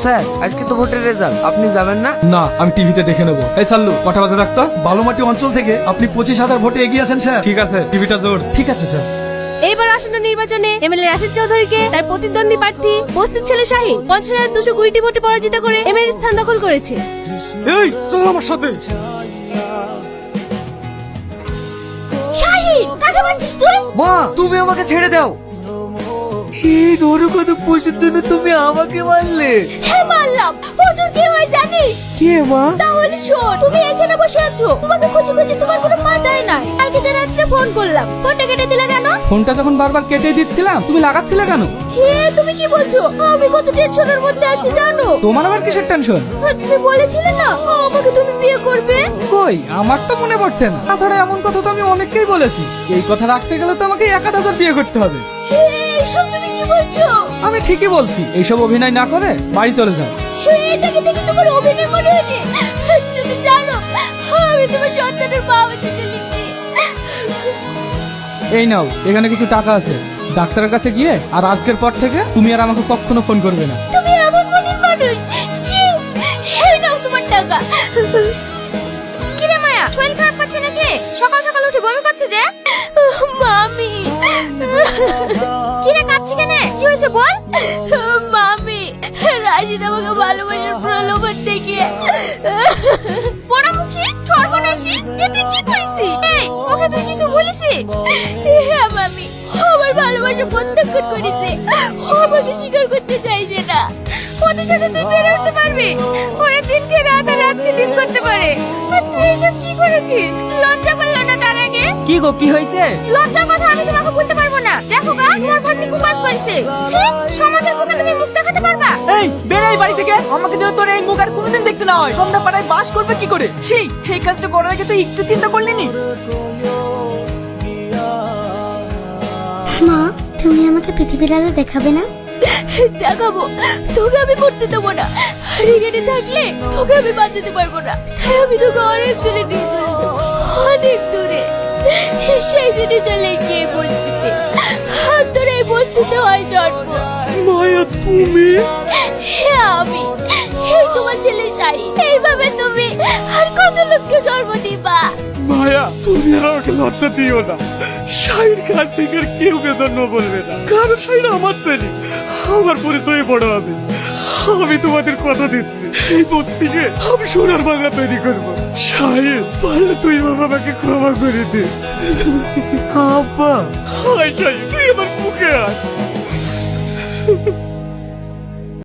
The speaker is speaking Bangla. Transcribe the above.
স্যার আজকে তো ভোটের রেজাল্ট, আপনি যাবেন না? না, আমি টিভিতে দেখে নেবো। এই সাল্লু, কটা বাজে ডাক্তার? বালুমাটি অঞ্চল থেকে আপনি 25,000 ভোটে এগিয়ে আছেন স্যার। ঠিক আছে, টিভিটা জোর। ঠিক আছে স্যার। এইবার আসন্ন নির্বাচনে এমএলএ রাশিদ চৌধুরীকে তার প্রতিদ্বন্দ্বী প্রার্থী বস্তির ছেলে শাহিন 50,220 ভোটে পরাজিত করে এমএলএ স্থান দখল করেছে। এই চল আমার সাথে। শাহিন, কাকে মারছিস তুই? মা তুমি আমাকে ছেড়ে দাও। এই নরকত পশুর জন্য তুমি আমাকে মারলে? হ্যাঁ মারলাম। হুজুর কে হয় জানিস? কে মা? তাহলে শোন, তুমি এখানে বসে আছো, তোমাকে খুঁজে খুঁজে তোমার কোনো পাতাই নাই। কালকে যে রাত্রে ফোন করলাম, ফোনটা কেটে দিলে কেন? ফোনটা যখন বারবার কেটে দিচ্ছিলাম, তুমি লাগাচ্ছিলে কেন? হে, তুমি কি বলছো? আমি কত টেনশনের মধ্যে আছি জানো? তোমার আবার কিসের টেনশন? তুমি বলেছিলে না আমাকে তুমি বিয়ে করবে। কই, আমার তো মনে পড়ছে না। তাছাড়া এমন কথা তো আমি অনেককেই বলেছি। এই কথা রাখতে গেলে তো আমাকে 1,000 বিয়ে করতে হবে। হে, এসব তুমি কি বলছো? আমি ঠিকই বলছি। এইসব অভিনয় না করে বাড়ি চলে যাও। হে, এটাকে দেখে তোমার অভিনয় মনে হয়েছে? তুমি জানো আমি তোমার সন্তানের মা হতে চলেছি। এই নাও, এখানে কিছু টাকা আছে। ডাক্তারের কাছে গিয়ে আর আজকের পর থেকে তুমি আর আমাকে কখনো ফোন করবে না। তুমি এমন মনের মানুষ? ছি, এই নাও তোমার টাকা। কি রে মায়া, শরীর খারাপ করছে নাকি? সকাল সকাল উঠে বমি করছে যে? মামি। কি রে কাঁদছি কেন? কি হয়েছে বল। মামি, রাশিদ আমাকে ভালোবাসার প্রলোভন দেখিয়ে পোড়ামুখী সর্বনাশী, এ তুই কি করেছিস? এই, ওকে তুই কিছু বলিসি? হ্যাঁ মামি, আমার ভালোবাসা প্রত্যাখ্যান করেছে। আমাকে স্বীকার করতে চাইছে না। ওদের সাথে তুই বেড়ে উঠতে পারবি? ওরা দিনকে রাত আর রাতকে দিন করতে পারে। আর তুই এসব কি করেছিস? লজ্জা করলো না তার আগে? কি গো, কি হয়েছে? লজ্জার কথা আমি তোমাকে বলতে পারবো না। দেখো গা, তোমার ভাগ্নি খুব কাজ করেছে। ছি, সমাজের মুখে তুমি মুখ দেখাতে পারবা? এই বেরাই বাড়ি থেকে। আমাকে যেন তোর এই মুখ আর কোনোদিন দেখতে না হয়। আমরা পাড়ায় বাস করবে কি করে? ছি, এই কাজটা করার আগে তুই একটু চিন্তা করলি নি? মা, তুমি আমাকে পৃথিবীর আলো দেখাবে না? দেখাবো, তোকে আমি পড়তে দেবো না। আর এখানে থাকলে তোকে আমি বাঁচাতে পারবো না। তাই আমি তোকে অনেক দূরে নিয়ে চলে যাবো, অনেক দূরে। সেই দিনে চলে এসে এই বস্তিতে। আর তোর এই বস্তিতে হয় জন্ম। মায়া তুমি? হ্যাঁ আমি, এই তোমার ছেলে শাহি। এইভাবে তুমি আর কত লোককে জন্ম দিবা? মায়া, তুমি আর আমাকে লজ্জা দিও না। শাহির কাছ থেকে আর কেউ জন্ম বলবে না, কারণ শাহির আমার ছেলে। আমার পরিচয় বড় হবে। আমি তোমাদের কথা দিচ্ছি, এই বস্তিকে আমি সোনার বাংলা তৈরি করবো। শাহিদ, পারলে তুই আমাকে ক্ষমা করে দে। আব্বা। হায় শাহিদ, তুই আমার মুখে আয়।